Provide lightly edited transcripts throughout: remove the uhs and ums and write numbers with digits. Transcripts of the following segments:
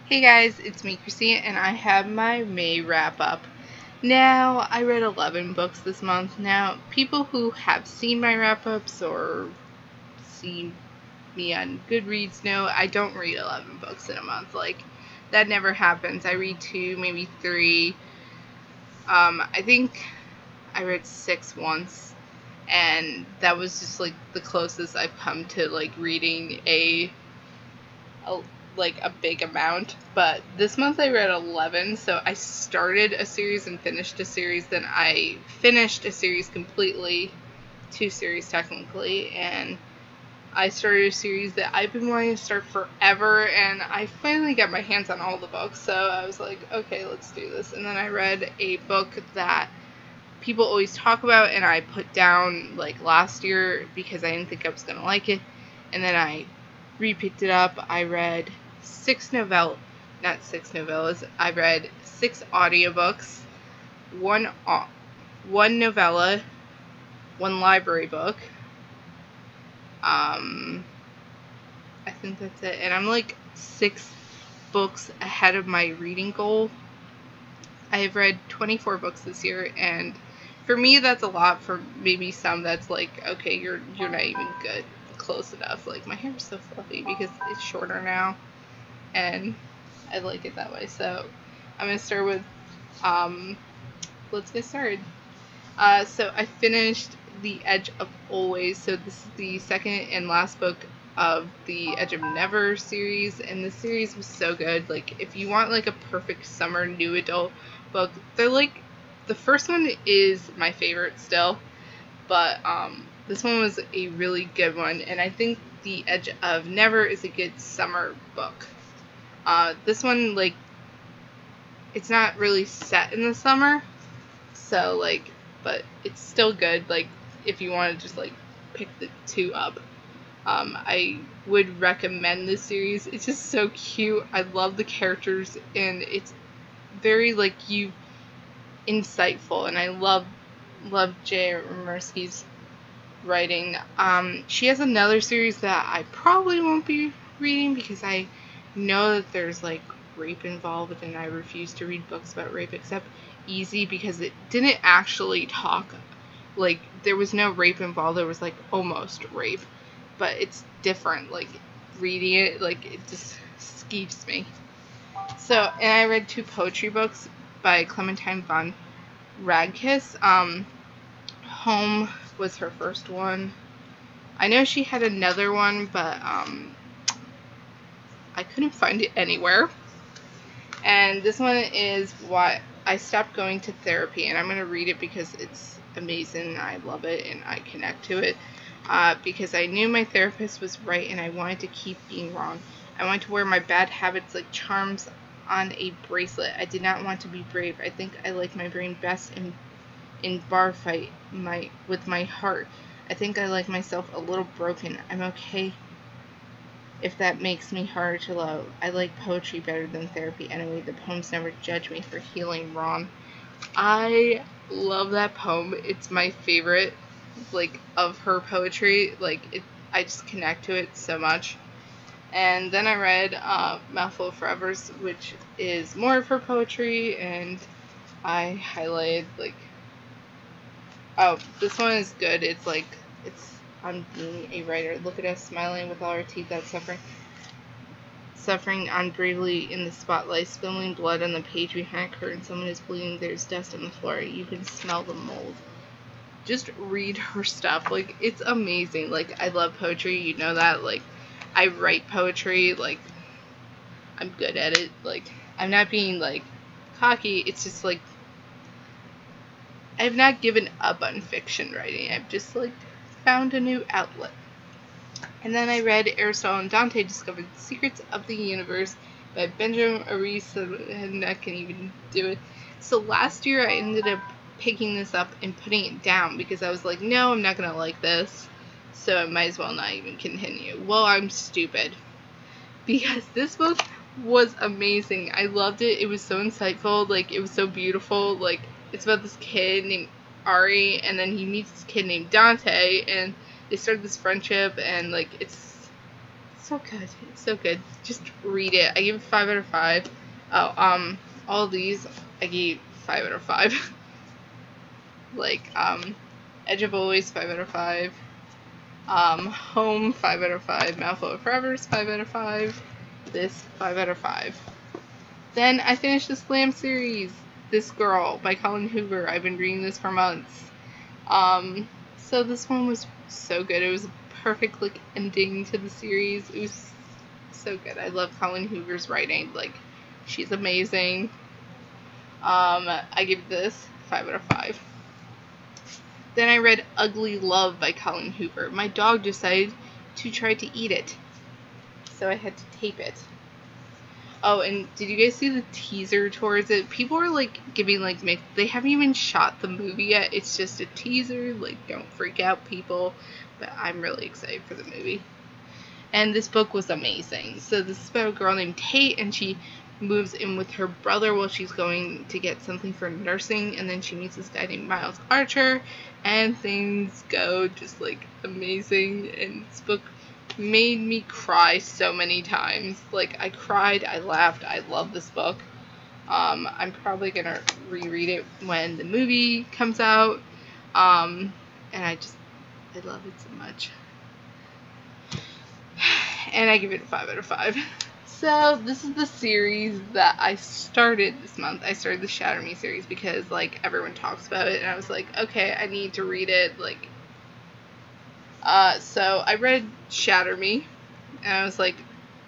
Hey guys, it's me, Christine, and I have my May wrap up. Now, I read 11 books this month. Now, people who have seen my wrap ups or seen me on Goodreads know I don't read 11 books in a month. That never happens. I read 2, maybe 3. I think I read 6 once, and that was just the closest I've come to reading a a big amount. But this month I read 11, so I started a series and finished a series, then I finished a series completely, 2 series technically, and I started a series that I've been wanting to start forever, and I finally got my hands on all the books, so I was like, okay, let's do this. And then I read a book that people always talk about and I put down last year because I didn't think I was going to like it, and then I repicked it up. I read not 6 novellas. I read 6 audiobooks, one novella, 1 library book. I think that's it. And I'm 6 books ahead of my reading goal. I have read 24 books this year, and for me that's a lot. For maybe some that's okay, you're not even good close enough. My hair is so fluffy because it's shorter now, and I like it that way. So I'm gonna start with let's get started. So I finished The Edge of Always. So this is the second and last book of the Edge of Never series, and this series was so good. If you want a perfect summer new adult book, they're the first one is my favorite still, but this one was a really good one, and I think The Edge of Never is a good summer book. This one, it's not really set in the summer, so but it's still good, if you want to just pick the 2 up. I would recommend this series. It's just so cute. I love the characters, and it's very insightful, and I love J. Mirsky's writing. She has another series that I probably won't be reading because I know that there's rape involved, and I refuse to read books about rape except Easy because it didn't actually talk there was no rape involved. There was almost rape, but it's different. Reading it, it just skeeves me. So, and I read 2 poetry books by Clementine von Radkiss. Home was her first one. I know she had another one, but I couldn't find it anywhere. And this one is Why I Stopped Going to Therapy, and I'm going to read it because it's amazing. I love it, and I connect to it. Because I knew my therapist was right, and I wanted to keep being wrong. I wanted to wear my bad habits like charms on a bracelet. I did not want to be brave. I think I like my brain best in bar fight with my heart. I think I like myself a little broken. I'm okay if that makes me harder to love. I like poetry better than therapy anyway. The poems never judge me for healing wrong. I love that poem. It's my favorite, of her poetry. I just connect to it so much. And then I read Mouthful of Forevers, which is more of her poetry, and I highlighted oh, this one is good. It's I'm being a writer. Look at us smiling with all our teeth out, suffering on bravely in the spotlight, spilling blood on the page behind a curtain. Someone is bleeding. There's dust on the floor. You can smell the mold. Just read her stuff. It's amazing. I love poetry. You know that. I write poetry. I'm good at it. I'm not being cocky. It's just I've not given up on fiction writing. I've just found a new outlet. And then I read Aristotle and Dante Discovered the Secrets of the Universe by Benjamin Arias, and I can even do it. So last year I ended up picking this up and putting it down because I was no, I'm not gonna like this, so I might as well not even continue. Well, I'm stupid, because this book was amazing. I loved it. It was so insightful. It was so beautiful. It's about this kid named Ari, and then he meets this kid named Dante, and they start this friendship, and it's so good. It's so good. Just read it. I give it 5 out of 5. Oh, all these I gave 5 out of 5. Like, Edge of Always, 5 out of 5. Home, 5 out of 5. Mouthful of Forever's 5 out of 5. This, 5 out of 5. Then I finished the Slam series, This Girl by Colin Hoover. I've been reading this for months. So this one was so good. It was a perfect, like, ending to the series. It was so good. I love Colin Hoover's writing. Like, she's amazing. I give this 5 out of 5. Then I read Ugly Love by Colin Hoover. My dog decided to try to eat it, so I had to tape it. Oh, and did you guys see the teaser towards it? People are, like, giving, like, they haven't even shot the movie yet. It's just a teaser. Like, don't freak out, people. But I'm really excited for the movie. And this book was amazing. So this is about a girl named Tate, and she moves in with her brother while she's going to get something for nursing, and then she meets this guy named Miles Archer, and things go just, like, amazing. And this book made me cry so many times. Like, I cried, I laughed, I love this book. I'm probably gonna reread it when the movie comes out. And I love it so much. And I give it a 5 out of 5. So, this is the series that I started this month. I started the Shatter Me series because, like, everyone talks about it, and I was like, okay, I need to read it, like. So I read Shatter Me, and I was like,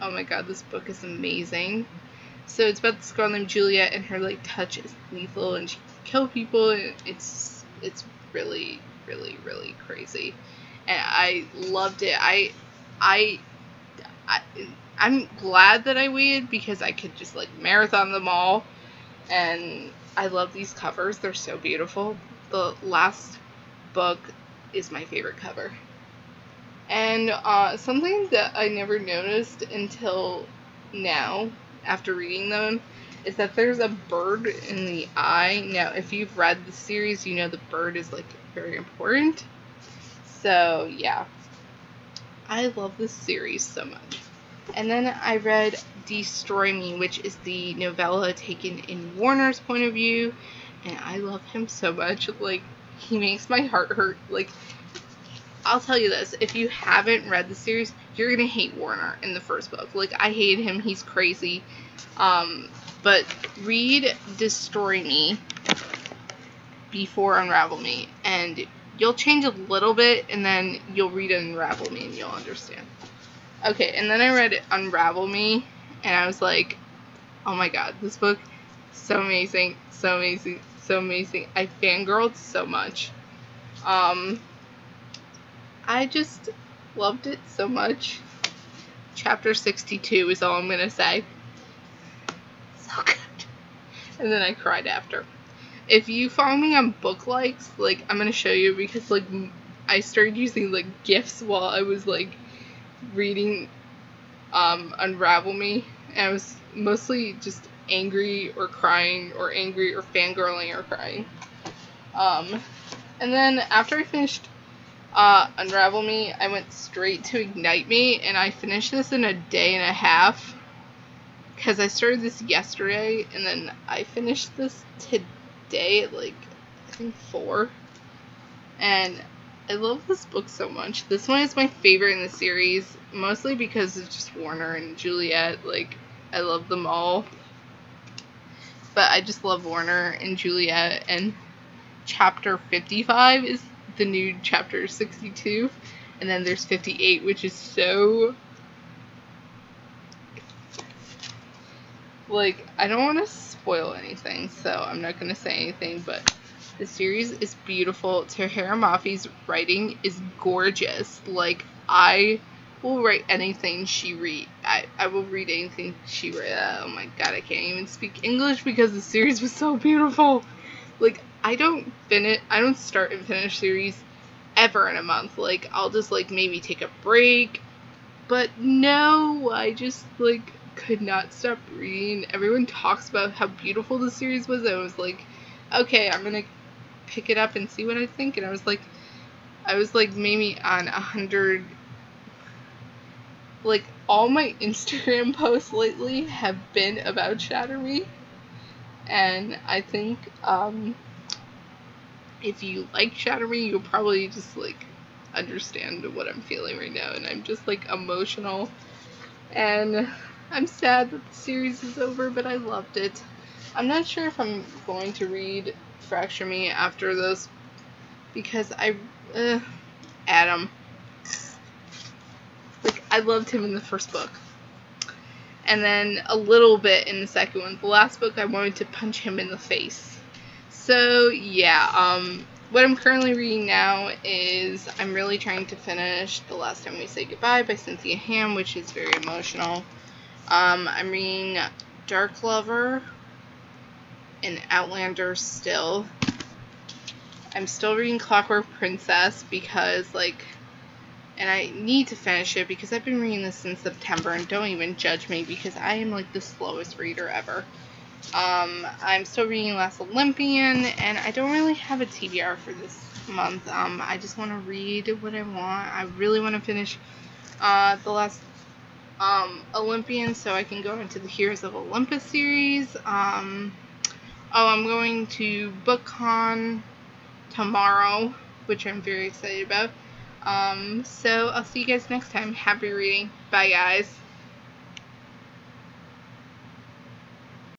oh my god, this book is amazing. So it's about this girl named Juliet, and her, like, touch is lethal, and she can kill people, and it's really, really, really crazy. And I loved it. I'm glad that I waited, because I could just, like, marathon them all, and I love these covers. They're so beautiful. The last book is my favorite cover. And something that I never noticed until now, after reading them, is that there's a bird in the eye. Now, if you've read the series, you know the bird is, like, very important. So, yeah. I love this series so much. And then I read Destroy Me, which is the novella taken in Warner's point of view. And I love him so much. Like, he makes my heart hurt. Like, I'll tell you this, if you haven't read the series, you're gonna hate Warner in the first book. Like, I hate him, he's crazy. But read Destroy Me before Unravel Me, and you'll change a little bit, and then you'll read Unravel Me, and you'll understand. Okay, and then I read Unravel Me, and I was like, oh my god, this book, so amazing, so amazing, so amazing. I fangirled so much. I just loved it so much. Chapter 62 is all I'm gonna say. So good. And then I cried after. If you follow me on book likes, like, I'm gonna show you, because, like, I started using, like, GIFs while I was, like, reading Unravel Me, and I was mostly just angry or crying, or angry or fangirling or crying. And then after I finished Unravel Me, I went straight to Ignite Me, and I finished this in a day and a half, because I started this yesterday, and then I finished this today at, like, I think 4, and I love this book so much. This one is my favorite in the series, mostly because it's just Warner and Juliet. Like, I love them all, but I just love Warner and Juliet, and chapter 55 is the new chapter 62, and then there's 58, which is so, like, I don't want to spoil anything, so I'm not going to say anything, but the series is beautiful. Tahira Mafi's writing is gorgeous. Like, I will write anything she read. I will read anything she read. Oh my god, I can't even speak English because the series was so beautiful. Like, I don't start and finish series ever in a month. Like, I'll just, like, maybe take a break. But no, I just, like, could not stop reading. Everyone talks about how beautiful the series was. I was like, okay, I'm gonna pick it up and see what I think. And I was like maybe on 100, like, all my Instagram posts lately have been about Shatter Me, and I think if you like Shatter Me, you'll probably just like understand what I'm feeling right now, and I'm just like emotional, and I'm sad that the series is over, but I loved it. I'm not sure if I'm going to read Fracture Me after this, because Adam, like, I loved him in the first book, and then a little bit in the second one. The last book, I wanted to punch him in the face. So yeah, what I'm currently reading now is I'm really trying to finish The Last Time We Say Goodbye by Cynthia Ham, which is very emotional. I'm reading Dark Lover and Outlander still. I'm still reading Clockwork Princess because, like, and I need to finish it because I've been reading this since September, and don't even judge me because I am like the slowest reader ever. I'm still reading Last Olympian, and I don't really have a TBR for this month. I just want to read what I want. I really want to finish The Last Olympian so I can go into the Heroes of Olympus series. I'm going to BookCon tomorrow, which I'm very excited about. So I'll see you guys next time. Happy reading. Bye, guys.